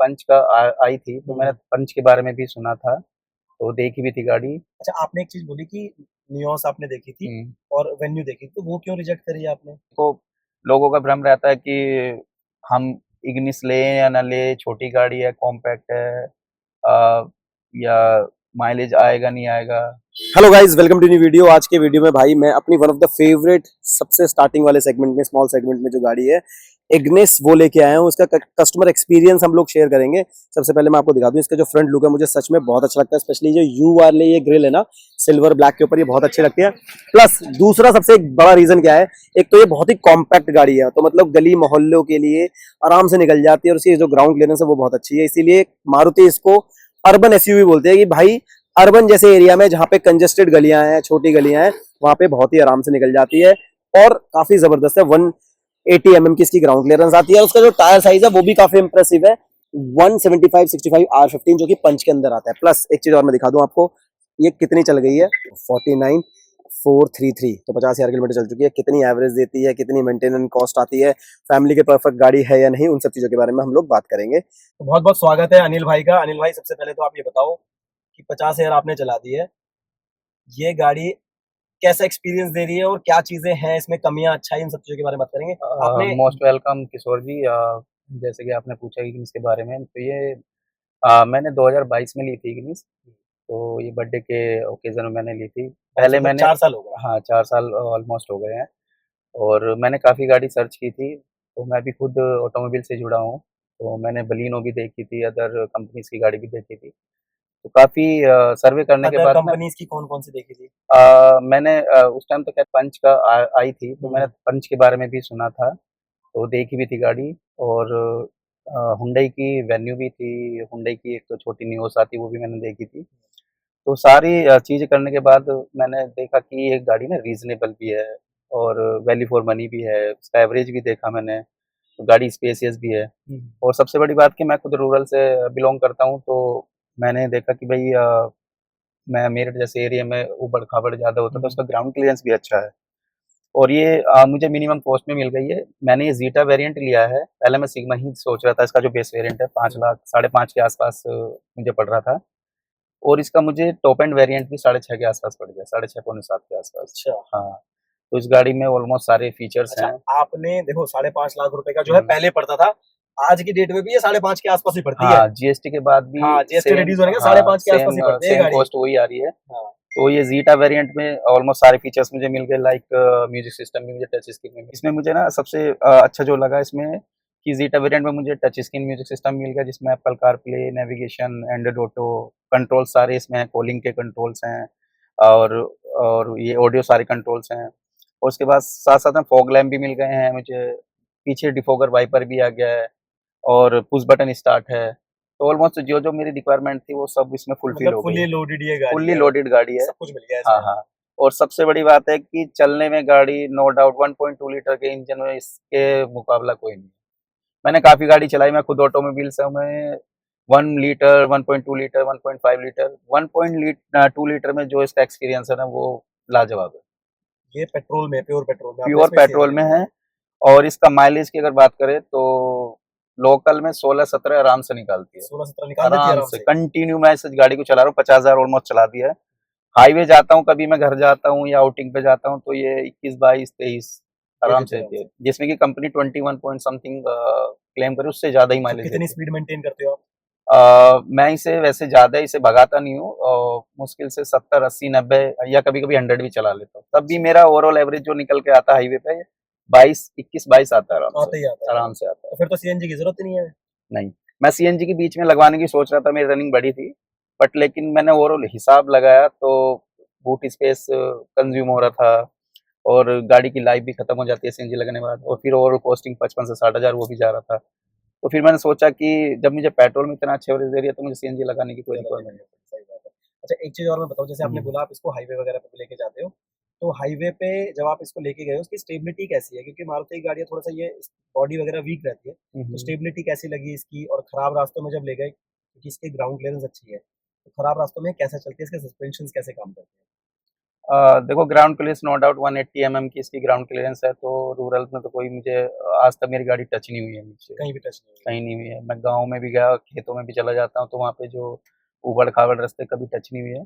पंच का आई थी, तो मैंने पंच के बारे में भी सुना था, तो देखी भी थी गाड़ी। अच्छा, आपने एक चीज़ बोली कि नियोस आपने देखी थी हुँ। और वेन्यू देखी थी, तो वो क्यों रिजेक्ट करी आपने? तो लोगों का भ्रम रहता है कि हम इग्निस लें या ना लें, छोटी गाड़ी है, कॉम्पैक्ट है, या माइलेज आएगा नहीं आएगा। Hello guys, welcome to new video. आज के वीडियो में भाई मैं अपनी वन ऑफ द फेवरेट सबसे स्टार्टिंग वाले सेगमेंट में, स्मॉल सेगमेंट में जो गाड़ी है इग्निस वो लेके आया हूँ। उसका कस्टमर एक्सपीरियंस हम लोग शेयर करेंगे। सबसे पहले मैं आपको दिखा दूं इसका जो फ्रंट लुक है, मुझे सच में बहुत अच्छा लगता है। स्पेशली जो यू वाले ये ग्रिल है ना, सिल्वर ब्लैक के ऊपर, ये बहुत अच्छी लगती है। प्लस दूसरा सबसे एक बड़ा रीजन क्या है, एक तो ये बहुत ही कॉम्पैक्ट गाड़ी है, तो मतलब गली मोहल्लों के लिए आराम से निकल जाती है, और उसकी जो ग्राउंड क्लियरेंस है वो बहुत अच्छी है। इसीलिए मारुति इसको अर्बन एसयूवी बोलते हैं कि भाई अर्बन जैसे एरिया में जहाँ पे कंजेस्टेड गलियां हैं, छोटी गलियां हैं, वहां पे बहुत ही आराम से निकल जाती है। और काफी जबरदस्त है। 180 mm की इसकी ग्राउंड क्लियरेंस आती है। उसका जो टायर साइज है वो भी काफी इंप्रेसिव है, 175/65 R15 जो कि पंच के अंदर आता है। प्लस एक चीज और मैं दिखा दूं आपको, ये कितनी चल गई है, 49,433, तो 50,000 किलोमीटर चल चुकी है। कितनी एवरेज देती है, कितनी मेंटेनेंस कॉस्ट आती है, फैमिली के परफेक्ट गाड़ी है या नहीं, उन सब चीजों के बारे में हम लोग बात करेंगे। तो बहुत बहुत स्वागत है अनिल भाई का। अनिल भाई, सबसे पहले तो आप ये बताओ कि 50,000 आपने चला दी है, ये गाड़ी कैसा एक्सपीरियंस दे रही है और क्या चीजें हैं इसमें, कमियां, अच्छाई, इन सब चीजों के बारे में बात करेंगे आपने। मोस्ट वेलकम किशोर जी। जैसे कि आपने पूछा इग्निस के बारे में, तो ये मैंने 2022 में ली थी इग्निस। तो ये बर्थडे के ओकेज़न में मैंने ली थी। पहले मतलब मैंने 4 साल हो गए। हाँ, 4 साल ऑलमोस्ट हो गए हैं, और मैंने काफ़ी गाड़ी सर्च की थी, तो मैं भी खुद ऑटोमोबाइल से जुड़ा हूँ। तो मैंने बलिनो भी देखी थी, अदर कंपनीज़ की गाड़ी भी देखी थी। तो काफ़ी सर्वे करने के अदर बाद ना कंपनीज की कौन कौन सी देखी थी? मैंने उस टाइम तो खैर पंच का आई थी, तो मैंने पंच के बारे में भी सुना था, तो देखी भी थी गाड़ी। और हुंडई की वेन्यू भी थी, हुंडई की एक तो छोटी नियोस आती वो भी मैंने देखी थी। तो सारी चीज़ें करने के बाद मैंने देखा कि ये गाड़ी ना रीज़नेबल भी है और वैल्यू फॉर मनी भी है। उसका एवरेज भी देखा मैंने, तो गाड़ी स्पेशियस भी है। और सबसे बड़ी बात कि मैं खुद रूरल से बिलॉन्ग करता हूँ, तो मैंने देखा कि भई मैं मेरठ जैसे एरिया में ऊबड़-खाबड़ ज़्यादा होता है, तो उसका ग्राउंड क्लियरेंस भी अच्छा है। और ये मुझे मिनिमम कॉस्ट में मिल गई है। मैंने ये ज़ीटा वेरिएंट लिया है, पहले मैं सिग्मा ही सोच रहा था, इसका जो बेस वेरिएंट है 5 लाख, साढ़े 5 के आस-पास मुझे पड़ रहा था। और इसका मुझे टॉप एंड वेरिएंट भी 6.5 के आस-पास पड़ गया, 6.5 पौने 7 के आस-पास। अच्छा। हाँ, तो इस गाड़ी में ऑलमोस्ट सारे फीचर्स अच्छा, हैं। आपने देखो 5.5 लाख रुपए का जो है हुँ। पहले पड़ता था, आज की डेट में भी ये 5.5 के आसपास ही पड़ती है। हाँ, जीएसटी के बाद भी हाँ, जीएसटी सेम, रिड्यूस होने के साढ़े हाँ, पाँच के आसपास ही पड़ती है ये सेम गाड़ी। कॉस्ट वही आ रही है। हाँ। तो ये ज़ीटा वेरिएंट में ऑलमोस्ट सारे फीचर्स मुझे मिल गए, लाइक म्यूज़िक सिस्टम भी मुझे टच स्क्रीन में। इसमें मुझे ना सबसे अच्छा जो लगा इसमें कि ज़ीटा वेरिएंट में मुझे टच स्क्रीन म्यूज़िक सिस्टम मिल गया, जिसमें Apple CarPlay, navigation, Android auto, control सारे इसमें हैं, कॉलिंग के कंट्रोल्स हैं, और ये ऑडियो सारे कंट्रोल्स हैं। और उसके बाद साथ-साथ में फॉग लैंप भी मिल गए हैं मुझे, पीछे डिफॉगर वाइपर भी आ गया है, और पुश बटन स्टार्ट है। तो ऑलमोस्ट जो-जो मेरी रिक्वायरमेंट थी वो सब इसमें फुलफिल मतलब हो गई फुली है। लोडेड ये गाड़ी फुल्ली है, लोडेड गाड़ी है। सब कुछ मिल गया है हाँ, इसमें। हाँ। और सबसे बड़ी बात है कि चलने में गाड़ी नो डाउट 1.2 लीटर के इंजन में इसके मुकाबला कोई नहीं है। मैंने काफ़ी गाड़ी चलाई, मैं खुद ऑटोमोबाइल से हूँ, मैं 1 लीटर, 1.2 लीटर, 1.5 लीटर, 2 लीटर में जो इसका एक्सपीरियंस है ना वो लाजवाब है। ये पेट्रोल में, प्योर पेट्रोल में, आपने प्योर इसमें पेट्रोल सीएनजी में लिया है, और इसका माइलेज की अगर बात करें तो लोकल में 16-17 आराम से निकालती है। है। 16-17 निकाल देती है आराम आराम से से। कंटिन्यू मैं इस गाड़ी को चला रहा हूँ, 50,000 ऑलमोस्ट चला दिया है। हाईवे जाता हूँ, कभी मैं घर जाता हूँ या आउटिंग पे जाता हूँ, तो ये 21, 22, 23 दे आराम देते से हैं आराम देती है। से। जिसमें कि कंपनी 21 पॉइंट समथिंग क्लेम करे, उससे ज़्यादा ही तो माइलेज कितनी देती है। स्पीड मेंटेन करते हो आप? मैं इसे वैसे ज़्यादा इसे भगाता नहीं हूँ, मुश्किल से 70, 80, 90 या कभी-कभी 100 भी चला लेता हूँ। तब भी अच्छा, मेरा ओवरऑल एवरेज जो निकल के आता है हाईवे पे 22, 21, 22 आता है आता ही आता है आराम आराम से। से आता है। तो फिर तो सीएनजी की जरूरत ही नहीं है। नहीं, मैं सीएनजी के बीच में लगवाने की सोच रहा था, मेरी रनिंग बढ़ी थी, बट लेकिन मैंने ओवरऑल हिसाब लगाया तो बूट स्पेस कंज़्यूम हो रहा था, और गाड़ी की लाइफ भी खत्म हो जाती है सीएनजी लगने के बाद, और फिर ओवरऑल कॉस्टिंग 55 से 60,000 वो भी जा रहा था। तो फिर मैंने सोचा कि जब मुझे पेट्रोल में इतना अच्छा एवरेज दे रही है, तो मुझे सीएनजी लगाने की कोई ज़्यादा रिक्वायरमेंट बेनिफिट है, सही बात है। अच्छा, एक चीज़ और मैं बताऊँ, जैसे आपने नहीं। बोला आप इसको हाईवे वगैरह पे भी लेके जाते हो, तो हाईवे पे जब आप इसको लेके गए हो, उसकी स्टेबिलिटी कैसी है? क्योंकि मारुति की गाड़ियाँ थोड़ा-सा ये बॉडी वगैरह वीक रहती है, हुँ, तो हुँ। स्टेबिलिटी कैसी लगी इसकी? और खराब रास्तों में जब ले गए, क्योंकि इसकी ग्राउंड क्लियरेंस अच्छी है, तो खराब रास्तों में कैसे चलती है? इसके सस्पेंशंस कैसे काम करते हैं? देखो ग्राउंड क्लियरेंस नो डाउट 180 की इसकी ग्राउंड क्लियरेंस है, तो रूरल में तो कोई मुझे आज तक मेरी गाड़ी टच नहीं हुई है नीचे, कहीं भी टच नहीं हुई। कहीं नहीं हुई है। मैं गाँव में भी गया, खेतों में भी चला जाता हूँ, तो वहाँ पे जो ऊबड़-खाबड़ रास्ते कभी टच नहीं हुई है।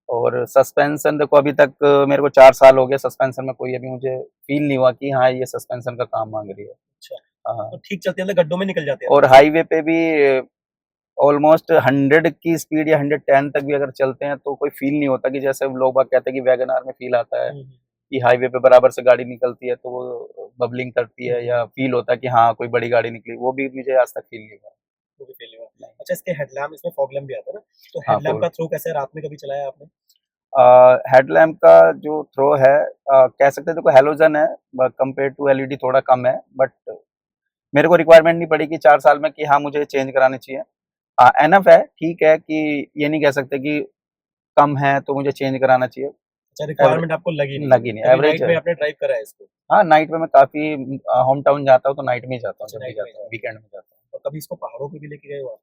और सस्पेंशन देखो अभी तक मेरे को 4 साल हो गए, सस्पेंशन में कोई अभी मुझे फ़ील नहीं हुआ कि हाँ, ये सस्पेंशन का काम माँग रही है। अच्छा, हाँ, तो ठीक चलती है मतलब गड्ढों में निकल जाती है और आराम से? हाईवे पे भी ऑलमोस्ट 100 की स्पीड या 110 तक भी अगर चलते हैं तो कोई फ़ील नहीं होता कि जैसे लोग बाग कहते हैं कि वैगन आर में फ़ील आता है हुँ, हुँ। कि हाईवे पे बराबर से गाड़ी निकलती है तो वो बबलिंग करती है या फ़ील होता है कि हाँ, कोई बड़ी गाड़ी निकली, वो भी मुझे आज तक फ़ील नहीं हुआ। वो भी फ़ील नहीं हुआ। नहीं। अच्छा इसके हेडलैम्प इसमें फॉग लैम्प भी आता है ना? तो हाँ, हेडलैम्प फुल का थ्रो कैसे है? रात में कभी चलाया आपने? हेडलैम्प का जो थ्रो है कह सकते हैं देखो हैलोजन है कंपेयर टू एलईडी थोड़ा कम है, बट मेरे को रिक्वायरमेंट नहीं पड़ी कि 4 साल में कि हाँ, मुझे चेंज कराने चाहिए। एनफ है, ठीक है कि ये नहीं कह सकते कि कम है तो मुझे चेंज कराना चाहिए। अच्छा एवरे रिक्वायरमेंट आपको लगी नहीं। लगी नहीं, कभी एवरेज नाइट है। में आपने ड्राइव करा है इसको? हाँ, नाइट में मैं काफ़ी होम टाउन जाता हूँ तो नाइट में ही जाता हूँ, अच्छा जब भी नाइट में जाता हूँ, जाते वीकेंड में जाता हूँ। हो और कभी इसको पहाड़ों पे भी लेके गए हो आप?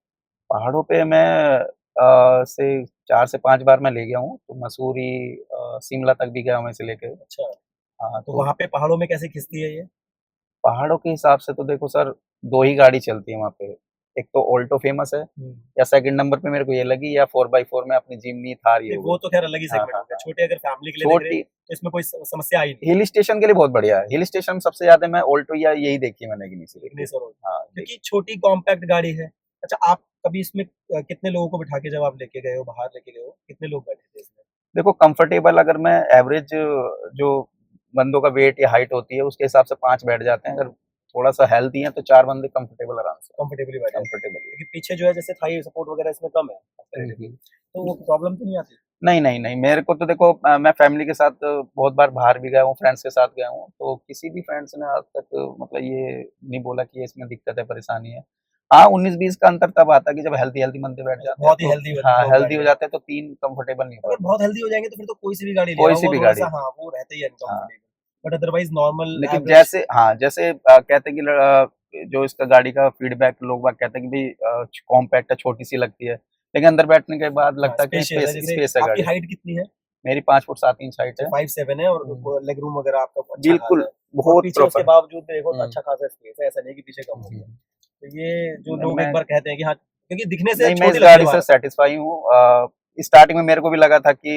पहाड़ों पे मैं से 4 से 5 बार मैं ले गया हूँ, तो मसूरी शिमला तक भी गया हूँ मैं इसे लेके। अच्छा, हाँ, तो तो वहाँ पे पहाड़ों में कैसे खिंचती है ये? पहाड़ों के हिसाब से तो देखो सर 2 ही गाड़ी चलती है वहाँ पे। एक तो ऑल्टो फ़ेमस है हुँ। या सेकंड नंबर पे मेरे को ये लगी या 4x4 में अपनी जिम्नी, थार ये नहीं हो वो गई। तो ख़ैर अलग ही हाँ, सेगमेंट हाँ, हो गया। हाँ। छोटे अगर फैमिली के लिए देख रहे हैं छोटी तो इसमें कोई समस्या आई नहीं। हिल स्टेशन के लिए बहुत बढ़िया है। हिल स्टेशन सबसे ज़्यादा मैं ऑल्टो या यही देखी है मैंने इग्निस की। इग्निस और हाँ, क्योंकि छोटी कॉम्पैक्ट गाड़ी है। अच्छा आप कभी इसमें कितने लोगों को बिठा के जब आप लेके गए हो, बाहर लेके गए हो, कितने लोग बैठे थे इसमें? देखो कंफर्टेबल अगर मैं एवरेज जो बंदों का वेट या हाइट होती है उसके हिसाब से 5 बैठ जाते हैं। अगर थोड़ा-सा हेल्दी हैं तो 4 बंदे कंफर्टेबल आराम से, कंफर्टेबली बैठ जाते हैं। कंफर्टेबली। क्योंकि पीछे जो है जैसे थाई सपोर्ट वगैरह इसमें कम है हुँ, कंपैरेटिवली, हुँ। तो वो प्रॉब्लम तो नहीं आती? नहीं, नहीं, नहीं, मेरे को तो देखो मैं फैमिली के साथ बहुत बार बाहर भी गया हूँ, फ्रेंड्स के साथ गया हूँ, तो किसी भी फ्रेंड्स ने आज तक मतलब ये नहीं बोला कि इसमें दिक्कत है, परेशानी है। हाँ, 19-20 का अंतर तब आता है कि जब हेल्दी-हेल्दी बंदे बैठ अच्छा जाते हैं बहुत ही तो हेल्दी हाँ, लोग बैठ हेल्दी हो गए। जाते हैं तो 3 कंफर्टेबल नहीं हो अगर पाते। बहुत हेल्दी हो जाएँगे तो फिर तो कोई सी भी गाड़ी ले कोई आओ, सी वो भी गाड़ी थोड़ा-सा हाँ, वो रहते ही है हाँ, अनकंफर्टेबल। बट अदरवाइज़ नॉर्मल लेकिन एवरेज जैसे हाँ, जैसे कहते हैं कि जो इसका गाड़ी का फीडबैक लोग बाग कहते हैं कि भई कॉम्पैक्ट है, छोटी-सी लगती है, लेकिन अंदर बैठने के बाद हाँ, लगता है कि स्पेशियस है जैसे स्पेस है आपकी गाड़ी। हाइट कितनी है? मेरी 5 फुट 7 इंच हाइट अच्छा है। 5'7" है और हुँ, वो लेग रूम वगैरह आपका अच्छा खासा बिल्कुल, है। और बहुत पीछे उसके प्रॉपर। बावजूद भी देखो हुँ, अच्छा खासा स्पेस है, ऐसा नहीं है कि पीछे कम हो हुँ। गया। तो ये जो नहीं लोग एक मैं बार कहते हैं कि हाँ, क्योंकि दिखने से नहीं, मैं छोटी इस लगती है गाड़ी से बाहर। सैटिस्फाई हूँ। स्टार्टिंग में मेरे को भी लगा था कि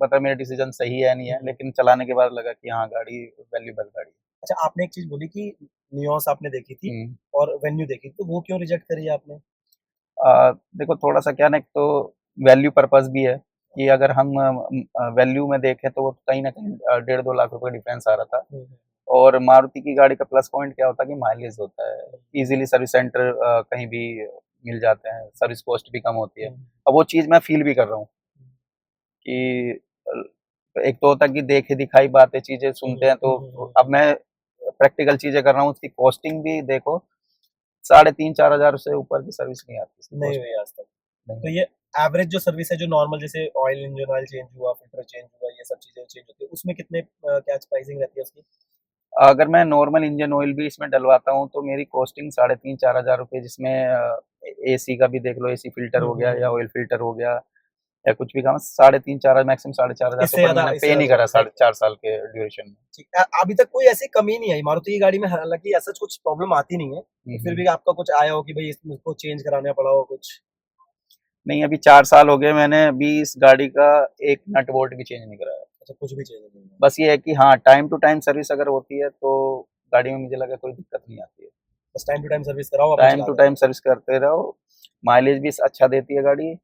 मतलब मेरा डिसीज़न सही है, नहीं है, हुँ। लेकिन चलाने के बाद लगा कि हाँ, गाड़ी वैल्यूएबल गाड़ी अच्छा आपने एक चीज़ बोली कि नियोस आपने देखी थी है। हुँ। और वेन्यू देखी थी, तो वो क्यों रिजेक्ट करी आपने? देखो थोड़ा-सा क्या है ना, एक तो वैल्यू पर्पज़ भी है कि अगर हम वैल्यू में देखें तो वो कहीं न कहीं 1.5-2 लाख रुपए डिफरेंस आ रहा था। हुँ, हुँ, और मारुति की गाड़ी का प्लस पॉइंट क्या होता है कि माइलेज होता है। हुँ, ईज़िली सर्विस सेंटर कहीं भी मिल जाते हैं, सर्विस कॉस्ट भी कम होती है। हुँ, अब वो चीज़ मैं फ़ील भी कर रहा हूँ हुँ, कि एक तो होता है कि देखे-दिखाई बातें चीज़ें हुँ, सुनते हैं तो हुँ, हुँ, हुँ, अब मैं प्रैक्टिकल चीज़ें कर रहा हूँ, उसकी कॉस्टिंग भी देखो 3,500-4 हज़ार से ऊपर की सर्विस नहीं आती, इसकी नहीं कॉस्ट हुई नहीं आज तक। आती, नहीं तो आती। ये एवरेज जो सर्विस है जो नॉर्मल जैसे ऑयल इंजन ऑयल चेंज हुआ, फ़िल्टर चेंज हुआ, ये सब चीज़ें चेंज होती है, उसमें कितने क्या प्राइसिंग रहती है उसकी? अगर मैं नॉर्मल इंजन ऑयल भी इसमें डलवाता हूँ, तो मेरी कॉस्टिंग 3,500-4 हज़ार रुपए जिसमें एसी का भी देख लो, एसी फ़िल्टर हुँ, हो हुँ, गया हुँ, या हुँ। ऑयल फ़िल्टर हो गया या कुछ भी काम 3,500-4 मैक्सिमम 4,500 से ऊपर मैंने इससे पे नहीं ज़्यादा करा नहीं साढ़े किया। 4 साल के ड्यूरेशन में। ठीक अभी तक कोई ऐसी कमी नहीं आई मारुति की गाड़ी में हालाँकि ऐसा कुछ प्रॉब्लम आती नहीं है, हुँ, तो फिर हुँ। भी आपका कुछ आया हो कि भई इसको चेंज कराना पड़ा हो कुछ? नहीं, अभी 4 साल हो गए, मैंने अभी इस गाड़ी का एक नट बोल्ट भी चेंज नहीं कराया। अच्छा कुछ भी चेंज नहीं है। बस ये है कि हाँ, टाइम टू टाइम सर्विस अगर होती है, तो गाड़ी में मुझे लगा कोई दिक्कत नहीं आती है। बस टाइम टू टाइम सर्विस कराओ, अपना टाइम टू चलाते टाइम रहो। सर्विस करते रहो, माइलेज भी अच्छा देती है गाड़ी,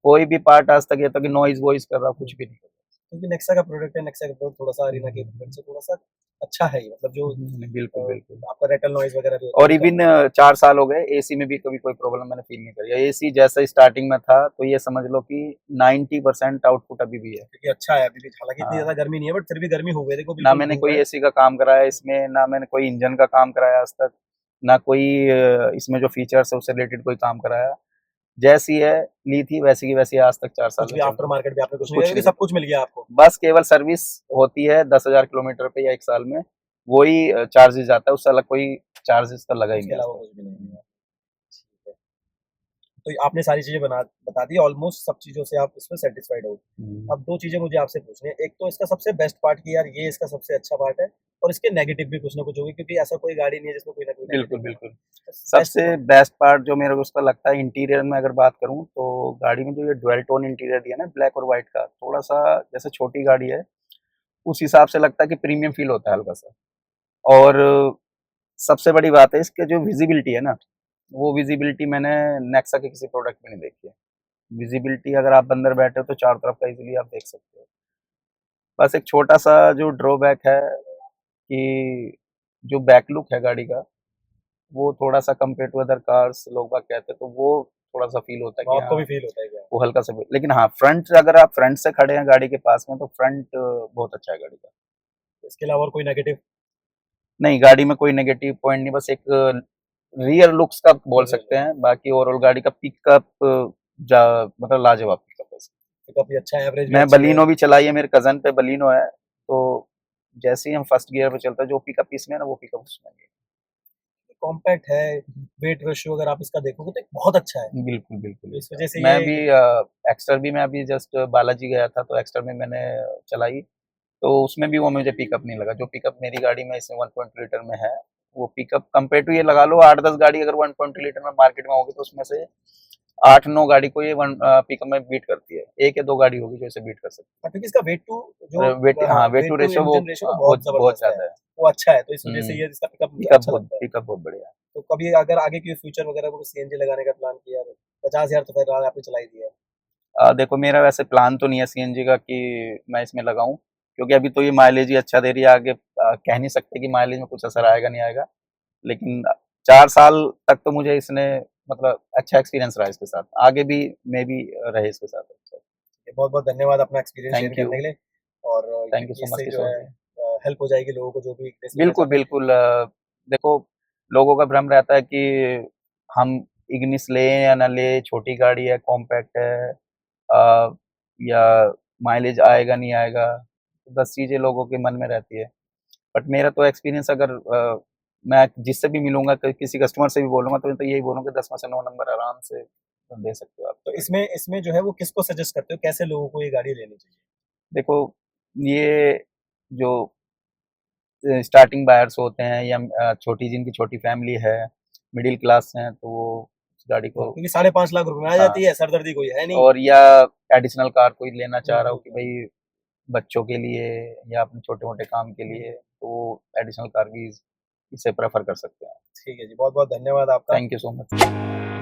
कोई भी पार्ट आज तक ये तक नॉइज़-वॉइज़ कर रहा, हुँ, कुछ भी नहीं कर क्योंकि नेक्सा का प्रोडक्ट है, नेक्सा का प्रोडक्ट थोड़ा-सा अरीना के प्रोडक्ट रहा। से थोड़ा-सा अच्छा है ये मतलब जो बिल्कुल, बिल्कुल। आपका रेटल नॉइज़ वगैरह भी होता है और वो कम इवन है। 4 साल हो गए, एसी में भी कभी कोई प्रॉब्लम मैंने फ़ील नहीं करी है। एसी जैसा स्टार्टिंग में था, तो ये समझ लो कि 90% आउटपुट अभी भी है। क्योंकि अच्छा है अभी भी हालाँकि इतनी ज़्यादा हाँ, गर्मी नहीं है बट फिर भी गर्मी हो गई देखो ना बिल्कुल मैंने धूप कोई है। एसी का काम कराया इसमें, ना मैंने कोई इंजन का काम कराया आज तक, ना कोई इसमें जो फीचर्स है उससे रिलेटेड कोई काम कराया। जैसी है, ली थी वैसी की वैसी आज तक 4 साल कुछ में भी चल आफ्टर रही है। मार्केट भी आपने कुछ नहीं किया कुछ क्योंकि नहीं, सब कुछ मिल गया आपको। बस केवल सर्विस होती है 10,000 किलोमीटर पे या 1 साल में, वही चार्जेज़ आता है, उससे अलग कोई चार्जेज़ का लगा ही उसके नहीं आज अलावा तक। कुछ भी नहीं है। ठीक है। तो आपने सारी चीजें बता दी, ऑलमोस्ट सब चीजों से आप इसमें सेटिस्फाइड हो। अब दो चीजें मुझे आपसे पूछनी है, एक तो इसका सबसे बेस्ट पार्ट कि यार ये इसका सबसे अच्छा पार्ट है, और इसके नेगेटिव भी कुछ ना कुछ होगी, क्योंकि ऐसा कोई गाड़ी नहीं है जिसमें कोई ना कोई बिल्कुल, नेगेटिव बिल्कुल। बेस्ट सबसे बेस्ट पार्ट जो मेरे को उसका लगता है इंटीरियर में अगर बात करूँ तो गाड़ी में जो ये डुअल टोन इंटीरियर दिया है ना ब्लैक और व्हाइट का, थोड़ा-सा जैसे छोटी गाड़ी है, उस हिसाब से लगता है कि प्रीमियम फ़ील होता है हल्का-सा। और सबसे बड़ी बात है इसके जो विज़िबिलिटी है ना, वो विज़िबिलिटी मैंने नेक्सा के किसी प्रोडक्ट में नहीं देखी है। विज़िबिलिटी अगर आप अंदर बैठे हो तो चारों तरफ का इज़िली आप देख सकते हो। बस एक छोटा-सा जो ड्रॉबैक है कि जो बैक लुक है गाड़ी का, वो थोड़ा-सा कंपेयर टू अदर कार्स लोग बाग कहते हैं, तो वो थोड़ा-सा फ़ील होता है कि आपको भी हाँ, फील होता है क्या? वो हल्का-सा लेकिन हाँ, फ्रंट अगर आप फ्रंट से खड़े हैं गाड़ी के पास में, तो फ्रंट बहुत अच्छा है गाड़ी का। इसके अलावा और कोई नेगेटिव? नहीं, गाड़ी में कोई नेगेटिव पॉइंट नहीं, बस एक रियर लुक्स का बोल सकते हैं, बाकी ओवरऑल गाड़ी का पिकअप जा मतलब लाजवाब पिकअप है इसका। पिकअप भी अच्छा है, एवरेज भी मैं अच्छी है। बलिनो भी चलाई है, मेरे कज़न पे बलिनो है, तो जैसे ही हम फर्स्ट गियर पे चलते हैं, जो पिकअप इसमें है ना, वो पिकअप उसमें नहीं कॉम्पैक्ट है, वेट रेशियो अगर आप इसका देखोगे तो बहुत अच्छा है। है। बिल्कुल, बिल्कुल, तो इस बिल्कुल। वजह से मैं भी ये एक्स्टर भी मैं अभी जस्ट बालाजी गया था, तो एक्स्टर में मैंने चलाई, तो उसमें भी वो मुझे पिकअप नहीं लगा। जो पिकअप मेरी गाड़ी में इसमें 1.2 लीटर में है, वो पिकअप कंपेयर टू ये लगा लो 8-10 गाड़ी अगर 1.2 लीटर में मार्केट में होगी, तो उसमें से 8-9 गाड़ी को ये पिकअप में बीट करती है। 1 या 2 गाड़ी होगी जो इसे बीट कर सकती हाँ, क्योंकि इसका वेट टू जो है। वेट हाँ, हाँ, weight weight to to ratio वो इंजन रेशियो तो बहुत बहुत ज़बरदस्त है। ज़्यादा है। वो अच्छा है, तो इस वजह से हुँ, ये इसका पिकअप मुझे पिकअप अच्छा लगता है। बहुत बढ़िया है। तो कभी अगर आगे के फ्यूचर वगैरह में सीएनजी लगाने का प्लान किया है, 50,000 तो फिर आपने चला ही दिया है। देखो मेरा वैसे प्लान तो नहीं है सीएनजी का कि मैं इसमें लगाऊँ, क्योंकि अभी तो ये माइलेज ही अच्छा दे रही है, आगे कह नहीं सकते कि माइलेज में कुछ असर आएगा नहीं आएगा। लेकिन 4 साल तक तो मुझे इसने मतलब अच्छा एक्सपीरियंस रहा इसके साथ, आगे भी मेबी रहे इसके साथ अच्छा। बहुत-बहुत धन्यवाद अपना एक्सपीरियंस शेयर थैंक यू, करने के लिए, और थैंक यू क्योंकि सो मच इससे जो किशोर है जी। हेल्प हो जाएगी लोगों को जो भी इग्निस लेना बिल्कुल, चाहते हैं। बिल्कुल देखो लोगों का भ्रम रहता है कि हम इग्निस लें या ना लें, छोटी गाड़ी है, कॉम्पैक्ट है या माइलेज आएगा नहीं आएगा, 10 चीज़ें लोगों के मन में रहती है। बट मेरा तो एक्सपीरियंस अगर मैं जिससे भी मिलूँगा किसी कस्टमर से भी बोलूँगा तो मैं तो यही बोलूँगा 10 में से 9 नंबर आराम से दे सकते हो आप तो गाड़ी। इसमें इसमें जो है वो किसको सजेस्ट करते हो? कैसे लोगों को ये गाड़ी लेनी चाहिए? देखो ये जो स्टार्टिंग बायर्स होते हैं या छोटी जिनकी छोटी फैमिली है, मिडिल क्लास हैं, तो वो उस गाड़ी हाँ, को क्योंकि 5.5 लाख रुपए में आ हाँ, जाती है, सरदर्दी कोई है नहीं। और या एडिशनल कार कोई लेना हुँ, चाह रहा हो हुँ, कि हुँ। भई बच्चों के लिए या अपने छोटे-मोटे काम के लिए, तो वो एडिशनल कार भी इसे प्रेफ़र कर सकते हैं। ठीक है जी, बहुत-बहुत धन्यवाद आपका। Thank you so much.